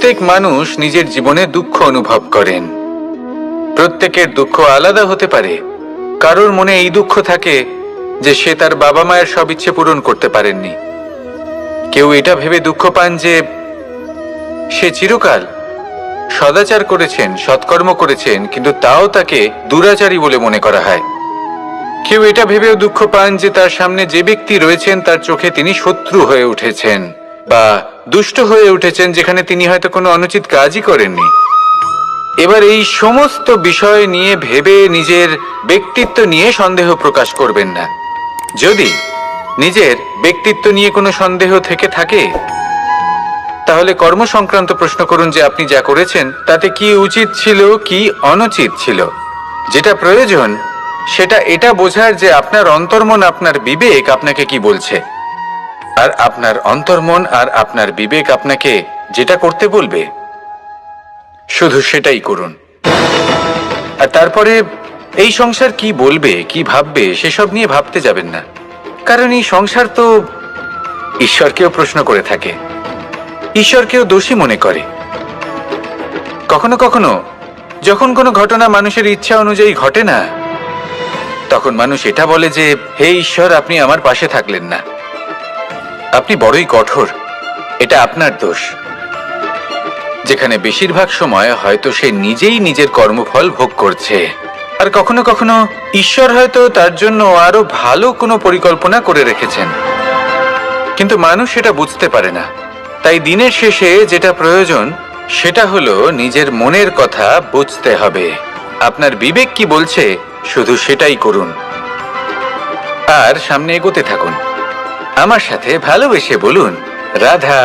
প্রত্যেক মানুষ নিজের জীবনে দুঃখ অনুভব করেন। প্রত্যেকের দুঃখ আলাদা হতে পারে। কারোর মনে এই দুঃখ থাকে যে সে তার বাবা মায়ের সব ইচ্ছে পূরণ করতে পারেননি। কেউ এটা ভেবে দুঃখ পান যে সে চিরকাল সদাচার করেছেন, সৎকর্ম করেছেন, কিন্তু তাও তাকে দুরাচারী বলে মনে করা হয়। কেউ এটা ভেবেও দুঃখ পান যে তার সামনে যে ব্যক্তি রয়েছেন তার চোখে তিনি শত্রু হয়ে উঠেছেন বা দুষ্ট হয়ে উঠেছেন, যেখানে তিনি হয়তো কোনো অনুচিত কাজই করেননি। এবার এই সমস্ত বিষয় নিয়ে ভেবে নিজের ব্যক্তিত্ব নিয়ে সন্দেহ প্রকাশ করবেন না। যদি নিজের ব্যক্তিত্ব নিয়ে কোনো সন্দেহ থেকে থাকে, তাহলে কর্ম সংক্রান্ত প্রশ্ন করুন যে আপনি যা করেছেন তাতে কি উচিত ছিল, কি অনুচিত ছিল। যেটা প্রয়োজন সেটা এটা বোঝার যে আপনার অন্তর্মন, আপনার বিবেক আপনাকে কি বলছে, আর আপনার অন্তর্মন আর আপনার বিবেক আপনাকে যেটা করতে বলবে শুধু সেটাই করুন। আর তারপরে এই সংসার কি বলবে, কি ভাববে সেসব নিয়ে ভাবতে যাবেন না। কারণ এই সংসার তো ঈশ্বরকেও প্রশ্ন করে থাকে, ঈশ্বরকেও দোষী মনে করে। কখনো কখনো যখন কোনো ঘটনা মানুষের ইচ্ছা অনুযায়ী ঘটে না, তখন মানুষ এটা বলে যে হে ঈশ্বর, আপনি আমার পাশে থাকলেন না, আপনি বড়ই কঠোর, এটা আপনার দোষ। যেখানে বেশিরভাগ সময় হয়তো সে নিজেই নিজের কর্মফল ভোগ করছে। আর কখনো কখনো ঈশ্বর হয়তো তার জন্য আরো ভালো কোনো পরিকল্পনা করে রেখেছেন, কিন্তু মানুষ সেটা বুঝতে পারে না। তাই দিনের শেষে যেটা প্রয়োজন সেটা হলো নিজের মনের কথা বুঝতে হবে। আপনার বিবেক কি বলছে শুধু সেটাই করুন আর সামনে এগোতে থাকুন। আমার সাথে ভালোবেসে বলুন, রাধা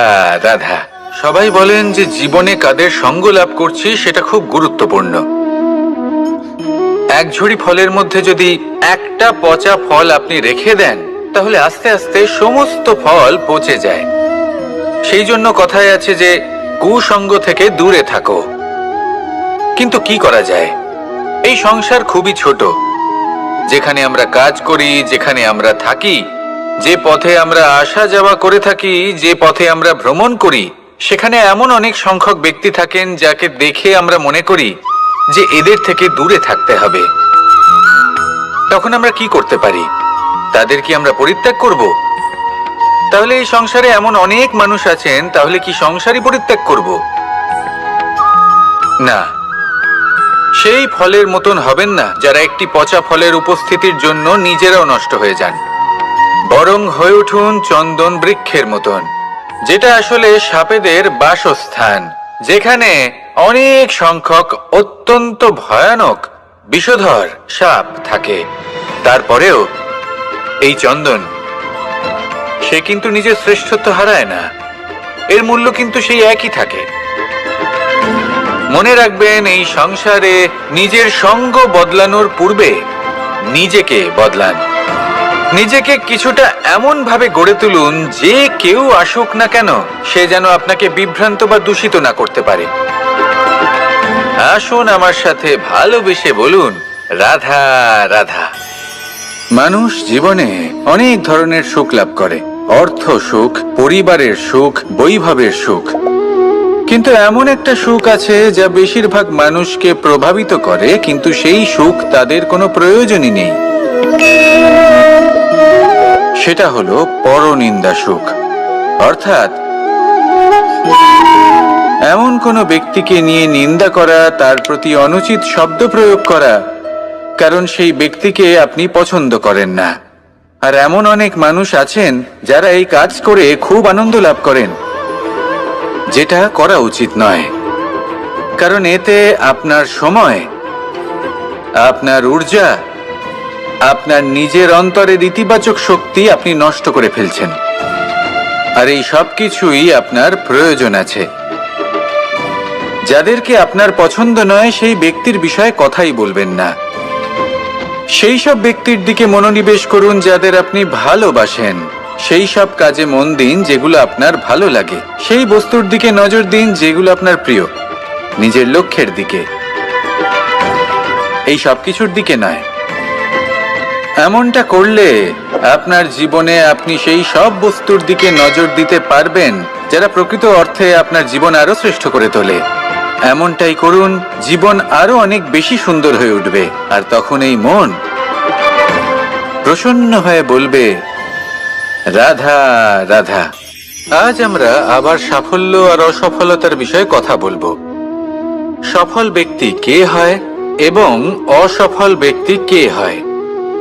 রাধা। সবাই বলেন যে জীবনে কাদের সঙ্গ লাভ করছি সেটা খুব গুরুত্বপূর্ণ। এক ঝুড়ি ফলের মধ্যে যদি একটা পচা ফল আপনি রেখে দেন, তাহলে আস্তে আস্তে সমস্ত ফল পচে যায়। সেই জন্য কথায় আছে যে কুসঙ্গ থেকে দূরে থাকো। কিন্তু কি করা যায়? এই সংসার খুবই ছোট। যেখানে আমরা কাজ করি, যেখানে আমরা থাকি, যে পথে আমরা আসা যাওয়া করে থাকি, যে পথে আমরা ভ্রমণ করি, সেখানে এমন অনেক সংখ্যক ব্যক্তি থাকেন যাকে দেখে আমরা মনে করি যে এদের থেকে দূরে থাকতে হবে। তখন আমরা কি করতে পারি? তাদের কি আমরা পরিত্যাগ করব? তাহলে এই সংসারে এমন অনেক মানুষ আছেন, তাহলে কি সংসারই পরিত্যাগ করব? না, সেই ফলের মতন হবেন না যারা একটি পচা ফলের উপস্থিতির জন্য নিজেরাও নষ্ট হয়ে যান। বরং হয়ে উঠুন চন্দন বৃক্ষের মতন, যেটা আসলে সাপেদের বাসস্থান, যেখানে অনেক সংখ্যক অত্যন্ত ভয়ানক বিষধর সাপ থাকে। তারপরেও এই চন্দন, সে কিন্তু নিজের শ্রেষ্ঠত্ব হারায় না, এর মূল্য কিন্তু সেই একই থাকে। মনে রাখবেন, এই সংসারে নিজের সঙ্গ বদলানোর পূর্বে নিজেকে বদলান। নিজেকে কিছুটা এমন ভাবে গড়ে তুলুন যে কেউ আসুক না কেন সে যেন আপনাকে বিভ্রান্ত বা দূষিত না করতে পারে। আসুন আমার সাথে ভালোবেসে বলুন, রাধা রাধা। মানুষ জীবনে অনেক ধরনের সুখ লাভ করে, অর্থ সুখ, পরিবারের সুখ, বৈভবের সুখ। কিন্তু এমন একটা সুখ আছে যা বেশিরভাগ মানুষকে প্রভাবিত করে, কিন্তু সেই সুখ তাদের কোনো প্রয়োজনই নেই। সেটা হলো পরনিন্দা সুখ। অর্থাৎ এমন কোনো ব্যক্তিকে নিয়ে নিন্দা করা, তার প্রতি অনুচিত শব্দ প্রয়োগ করা, কারণ সেই ব্যক্তিকে আপনি পছন্দ করেন না। আর এমন অনেক মানুষ আছেন যারা এই কাজ করে খুব আনন্দ লাভ করেন, যেটা করা উচিত নয়। কারণ এতে আপনার সময়, আপনার ঊর্জা, আপনার নিজের অন্তরের ইতিবাচক শক্তি আপনি নষ্ট করে ফেলছেন। আর এই সব কিছুই আপনার প্রয়োজন আছে। যাদেরকে আপনার পছন্দ নয় সেই ব্যক্তির বিষয়ে কথাই বলবেন না। সেই সব ব্যক্তির দিকে মনোনিবেশ করুন যাদের আপনি ভালোবাসেন। সেই সব কাজে মন দিন যেগুলো আপনার ভালো লাগে। সেই বস্তুর দিকে নজর দিন যেগুলো আপনার প্রিয়, নিজের লক্ষ্যের দিকে, এই সব কিছুর দিকে নয়। এমনটা করলে আপনার জীবনে আপনি সেই সব বস্তুর দিকে নজর দিতে পারবেন যারা প্রকৃত অর্থে আপনার জীবন আরো শ্রেষ্ঠ করে তোলে। এমনটাই করুন, জীবন আরো অনেক বেশি সুন্দর হয়ে উঠবে। আর তখন এই মন প্রসন্ন হয়ে বলবে, রাধা রাধা। আজ আমরা আবার সাফল্য আর অসফলতার বিষয়ে কথা বলবো। সফল ব্যক্তি কে হয় এবং অসফল ব্যক্তি কে হয়,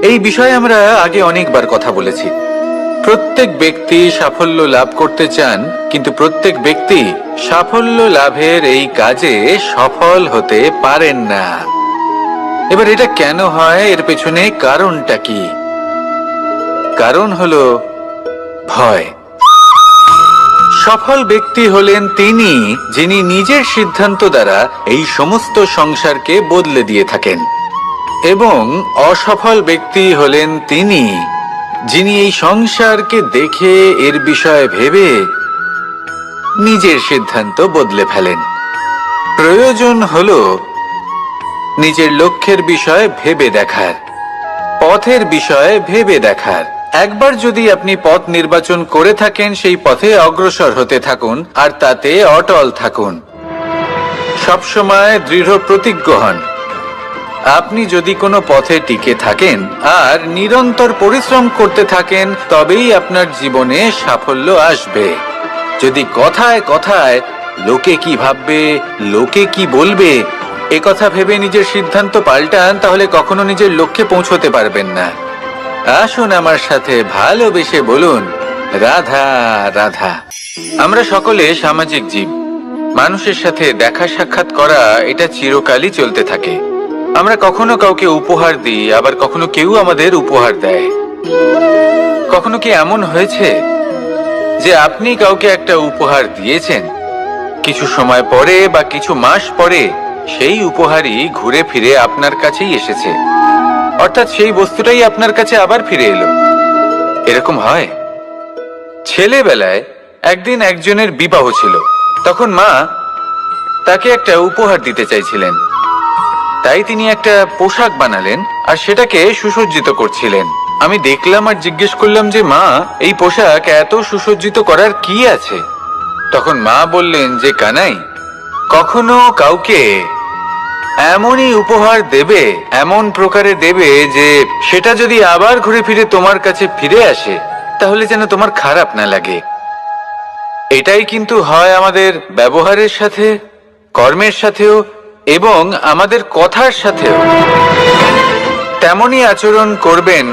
এই বিষয়ে আমরা আগে অনেকবার কথা বলেছি। প্রত্যেক ব্যক্তি সাফল্য লাভ করতে চান, কিন্তু প্রত্যেক ব্যক্তি সাফল্য লাভের এই কাজে সফল হতে পারেন না। এবার এটা কেন হয়, এর পেছনে কারণটা কি? কারণ হলো ভয়। সফল ব্যক্তি হলেন তিনি যিনি নিজের সিদ্ধান্ত দ্বারা এই সমস্ত সংসারকে বদলে দিয়ে থাকেন, এবং অসফল ব্যক্তি হলেন তিনি যিনি এই সংসারকে দেখে এর বিষয়ে ভেবে নিজের সিদ্ধান্ত বদলে ফেলেন। প্রয়োজন হলো নিজের লক্ষ্যের বিষয়ে ভেবে দেখার, পথের বিষয়ে ভেবে দেখার। একবার যদি আপনি পথ নির্বাচন করে থাকেন, সেই পথে অগ্রসর হতে থাকুন আর তাতে অটল থাকুন। সবসময় দৃঢ় প্রতিজ্ঞ হন। আপনি যদি কোনো পথে টিকে থাকেন আর নিরন্তর পরিশ্রম করতে থাকেন, তবেই আপনার জীবনে সাফল্য আসবে। যদি কথায় কথায় লোকে কি ভাববে, লোকে কি বলবে, এ কথা ভেবে নিজের সিদ্ধান্ত পাল্টান, তাহলে কখনো নিজের লক্ষ্যে পৌঁছতে পারবেন না। আসুন আমার সাথে ভালোবেসে বলুন, রাধা রাধা। আমরা সকলে সামাজিক জীব। মানুষের সাথে দেখা সাক্ষাৎ করা এটা চিরকালই চলতে থাকে। আমরা কখনো কাউকে উপহার দিই, আবার কখনো কেউ আমাদের উপহার দেয়। কখনো কি এমন হয়েছে যে আপনি কাউকে একটা উপহার দিয়েছেন, কিছু সময় পরে বা কিছু মাস পরে সেই উপহারই ঘুরে ফিরে আপনার কাছেই এসেছে, অর্থাৎ সেই বস্তুটাই আপনার কাছে আবার ফিরে এলো? এরকম হয়। ছেলেবেলায় একদিন একজনের বিবাহ ছিল, তখন মা তাকে একটা উপহার দিতে চাইছিলেন। তাই তিনি একটা পোশাক বানালেন আর সেটাকে সুসজ্জিত করছিলেন। আমি দেখলাম আর জিজ্ঞেস করলাম যে, মা, এই পোশাক এত সুসজ্জিত করার কি আছে? তখন মা বললেন যে, কানাই, কখনো কাউকে এমনই উপহার দেবে, এমন প্রকারে দেবে যে সেটা যদি আবার ঘুরে ফিরে তোমার কাছে ফিরে আসে, তাহলে যেন তোমার খারাপ না লাগে। এটাই কিন্তু হয় আমাদের ব্যবহারের সাথে, কর্মের সাথেও এবং আমাদের কথার সাথেও। তেমনই আচরণ করবেন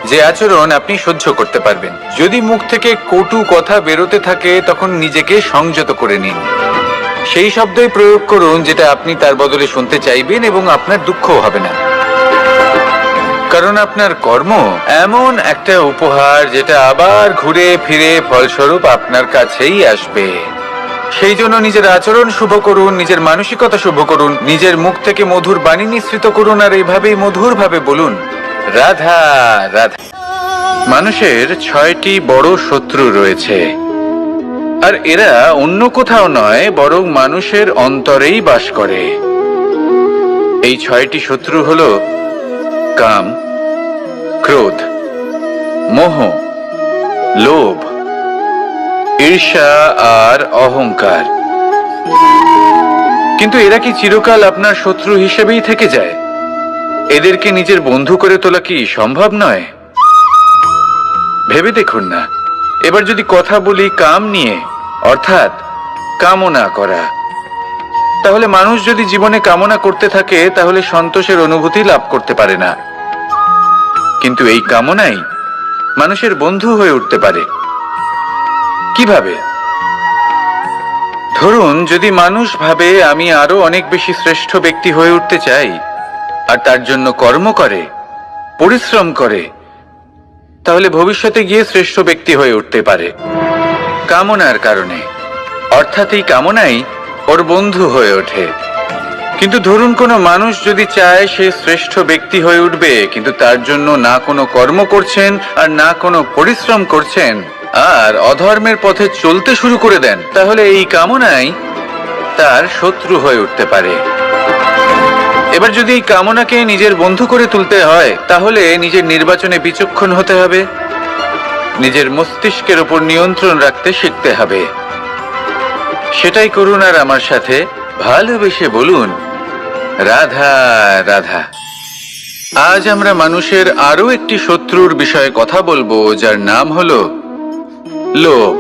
যে আচরণ আপনি সহ্য করতে পারবেন। যদি মুখ থেকে কটু কথা বেরোতে থাকে, তখন নিজেকে সংযত করে নিন। সেই শব্দই প্রয়োগ করুন যেটা আপনি তার বদলে শুনতে চাইবেন, এবং আপনার দুঃখও হবে না। কারণ আপনার কর্ম এমন একটা উপহার যেটা আবার ঘুরে ফিরে ফলস্বরূপ আপনার কাছেই আসবে। সেই জন্য নিজের আচরণ শুভ করুন, নিজের মানসিকতা শুভ করুন, নিজের মুখ থেকে মধুর বাণী নিঃসৃত করুন, আর এইভাবেই মধুর ভাবে বলুন, রাধা রাধা। মানুষের 6টি বড় শত্রু রয়েছে, আর এরা অন্য কোথাও নয়, বরং মানুষের অন্তরেই বাস করে। এই 6টি শত্রু হলো কাম, ক্রোধ, মোহ, লোভ, ঈর্ষা আর অহংকার। কিন্তু এরা কি চিরকাল আপনার শত্রু হিসেবেই থেকে যায়? এদেরকে নিজের বন্ধু করে তোলা কি সম্ভব নয়? ভেবে দেখুন না। এবার যদি কথা বলি কাম নিয়ে, অর্থাৎ কামনা করা, তাহলে মানুষ যদি জীবনে কামনা করতে থাকে, তাহলে সন্তোষের অনুভূতি লাভ করতে পারে না। কিন্তু এই কামনাই মানুষের বন্ধু হয়ে উঠতে পারে। কিভাবে? ধরুন, যদি মানুষ ভাবে আমি আরো অনেক বেশি শ্রেষ্ঠ ব্যক্তি হয়ে উঠতে চাই, আর তার জন্য কর্ম করে, পরিশ্রম করে, তাহলে ভবিষ্যতে গিয়ে শ্রেষ্ঠ ব্যক্তি হয়ে উঠতে পারে কামনার কারণে। অর্থাৎ এই কামনাই ওর বন্ধু হয়ে ওঠে। কিন্তু ধরুন, কোনো মানুষ যদি চায় সে শ্রেষ্ঠ ব্যক্তি হয়ে উঠবে, কিন্তু তার জন্য না কোনো কর্ম করছেন আর না কোনো পরিশ্রম করছেন, আর অধর্মের পথে চলতে শুরু করে দেন, তাহলে এই কামনাই তার শত্রু হয়ে উঠতে পারে। এবার যদি এই কামনাকে নিজের বন্ধু করে তুলতে হয়, তাহলে নিজের নির্বাচনে বিচক্ষণ হতে হবে, নিজের মস্তিষ্কের উপর নিয়ন্ত্রণ রাখতে শিখতে হবে। সেটাই করুন আর আমার সাথে ভালোবেসে বলুন, রাধা রাধা। আজ আমরা মানুষের আরো একটি শত্রুর বিষয়ে কথা বলবো, যার নাম হলো লোভ।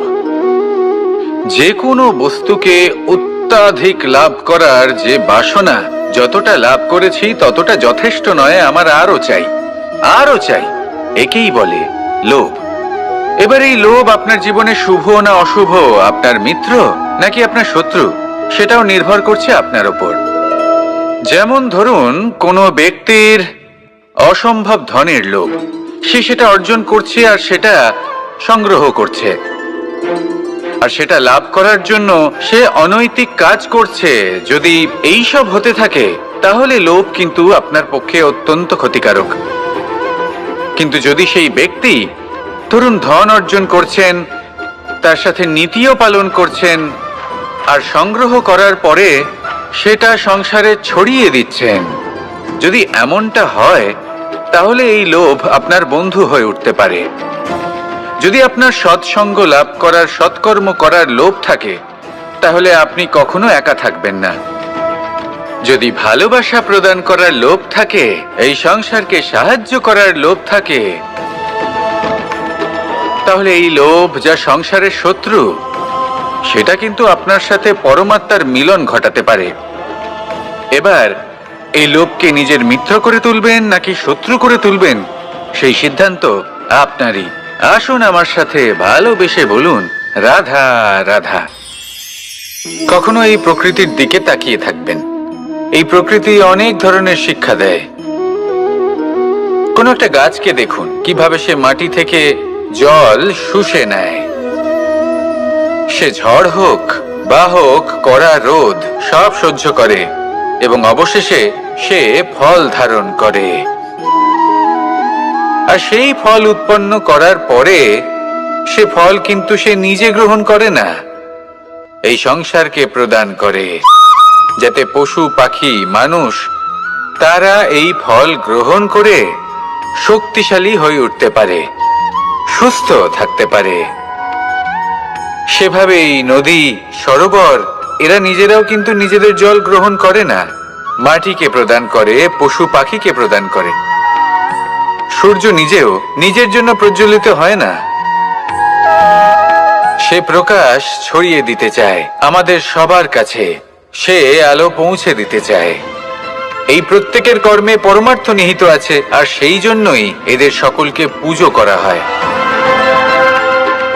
যে কোনো বস্তুকে অত্যাধিক লাভ করার যে বাসনা, যতটা লাভ করেছি ততটা যথেষ্ট নয়, আমার আরো চাই, আরো চাই, একেই বলে লোভ। এবার এই লোভ আপনার জীবনে শুভ না অশুভ, আপনার মিত্র নাকি আপনার শত্রু, সেটাও নির্ভর করছে আপনার ওপর। যেমন ধরুন, কোনো ব্যক্তির অসম্ভব ধনের লোভ, সে সেটা অর্জন করছে আর সেটা সংগ্রহ করছে, আর সেটা লাভ করার জন্য সে অনৈতিক কাজ করছে। যদি এই সব হতে থাকে তাহলে লোভ কিন্তু আপনার পক্ষে অত্যন্ত ক্ষতিকারক। কিন্তু যদি সেই ব্যক্তি ধরুন ধন অর্জন করছেন, তার সাথে নীতিও পালন করছেন, আর সংগ্রহ করার পরে সেটা সংসারে ছড়িয়ে দিচ্ছেন, যদি এমনটা হয় তাহলে এই লোভ আপনার বন্ধু হয়ে উঠতে পারে। যদি আপনার সৎসঙ্গ লাভ করার, সৎকর্ম করার লোভ থাকে, তাহলে আপনি কখনো একা থাকবেন না। যদি ভালোবাসা প্রদান করার লোভ থাকে, এই সংসারকে সাহায্য করার লোভ থাকে, তাহলে এই লোভ যা সংসারের শত্রু, সেটা কিন্তু আপনার সাথে পরমাত্মার মিলন ঘটাতে পারে। এবার এই লোভকে নিজের মিত্র করে তুলবেন নাকি শত্রু করে তুলবেন, সেই সিদ্ধান্ত আপনারই। আসুন আমার সাথে ভালোবেসে বলুন, রাধা রাধা। কখনো এই প্রকৃতির দিকে তাকিয়ে থাকবেন। এই প্রকৃতি অনেক ধরনের শিক্ষা দেয়। কোনো একটা গাছকে দেখুন, কিভাবে সে মাটি থেকে জল শুষে নেয়। সে ঝড় হোক বা হোক কড়া রোদ, সব সহ্য করে এবং অবশেষে সে ফল ধারণ করে। আর সেই ফল উৎপন্ন করার পরে সে ফল কিন্তু সে নিজে গ্রহণ করে না, এই সংসারকে প্রদান করে, যাতে পশু পাখি মানুষ তারা এই ফল গ্রহণ করে শক্তিশালী হয়ে উঠতে পারে, সুস্থ থাকতে পারে। সেভাবেই নদী, সরোবর, এরা নিজেরাও কিন্তু নিজেদের জল গ্রহণ করে না, মাটিকে প্রদান করে, পশু পাখিকে প্রদান করে। সূর্য নিজেও নিজের জন্য প্রজ্বলিত হয় না, সে প্রকাশ ছড়িয়ে দিতে চায় আমাদের সবার কাছে, সে আলো পৌঁছে দিতে চায়। এই প্রত্যেকের কর্মে পরমার্থ নিহিত আছে, আর সেই জন্যই এদের সকলকে পুজো করা হয়।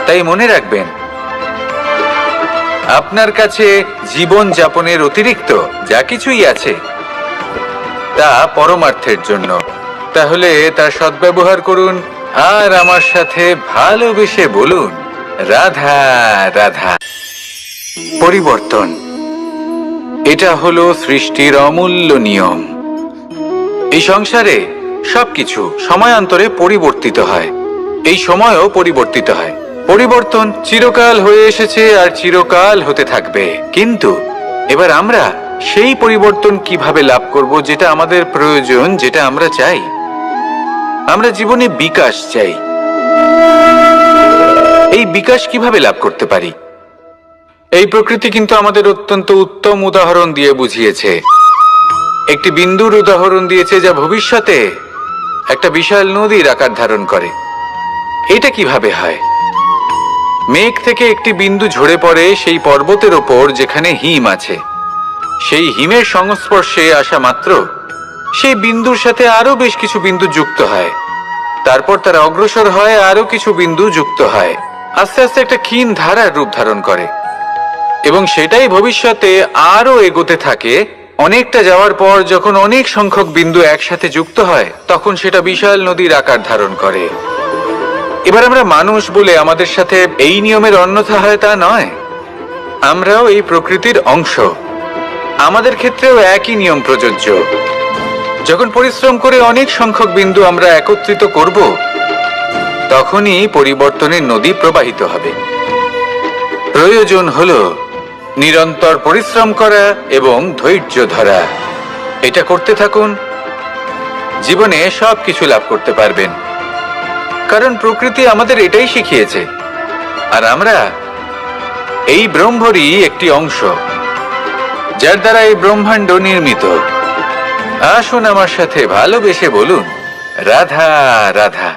তাই মনে রাখবেন, আপনার কাছে জীবন যাপনের অতিরিক্ত যা কিছুই আছে তা পরমার্থের জন্য। তাহলে তার সদ্ব্যবহার করুন আর আমার সাথে ভালোবেসে বলুন, রাধা রাধা। পরিবর্তন, এটা হলো সৃষ্টির অমূল্য নিয়ম। এই সংসারে সবকিছু সময়ান্তরে পরিবর্তিত হয়, এই সময়ও পরিবর্তিত হয়। পরিবর্তন চিরকাল হয়ে এসেছে আর চিরকাল হতে থাকবে। কিন্তু এবার আমরা সেই পরিবর্তন কিভাবে লাভ করব, যেটা আমাদের প্রয়োজন, যেটা আমরা চাই। আমরা জীবনে বিকাশ চাই। এই বিকাশ কিভাবে লাভ করতে পারি? এই প্রকৃতি কিন্তু আমাদের অত্যন্ত উত্তম উদাহরণ দিয়ে বুঝিয়েছে। একটি বিন্দুর উদাহরণ দিয়েছে, যা ভবিষ্যতে একটা বিশাল নদীর আকার ধারণ করে। এটা কিভাবে হয়? মেঘ থেকে একটি বিন্দু ঝরে পড়ে সেই পর্বতের ওপর যেখানে হিম আছে। সেই হিমের সংস্পর্শে আসা মাত্র সেই বিন্দুর সাথে আরো বেশ কিছু বিন্দু যুক্ত হয়। তারপর তারা অগ্রসর হয়, আরো কিছু বিন্দু যুক্ত হয়, আস্তে আস্তে একটা ক্ষীণ ধারার রূপ ধারণ করে, এবং সেটাই ভবিষ্যতে আরো এগোতে থাকে। অনেকটা যাওয়ার পর যখন অনেক সংখ্যক বিন্দু একসাথে যুক্ত হয়, তখন সেটা বিশাল নদীর আকার ধারণ করে। এবার আমরা মানুষ বলে আমাদের সাথে এই নিয়মের অন্যথা হয় তা নয়। আমরাও এই প্রকৃতির অংশ, আমাদের ক্ষেত্রেও একই নিয়ম প্রযোজ্য। যখন পরিশ্রম করে অনেক সংখ্যক বিন্দু আমরা একত্রিত করব, তখনই পরিবর্তনের নদী প্রবাহিত হবে। প্রয়োজন হলো নিরন্তর পরিশ্রম করা এবং ধৈর্য ধরা। এটা করতে থাকুন, জীবনে সবকিছু লাভ করতে পারবেন। কারণ প্রকৃতি আমাদের এটাই শিখিয়েছে, আর আমরা এই ব্রহ্মরই একটি অংশ, যার দ্বারা এই ব্রহ্মাণ্ড নির্মিত। আসুন আমার সাথে ভালোবেসে বলুন, রাধা রাধা।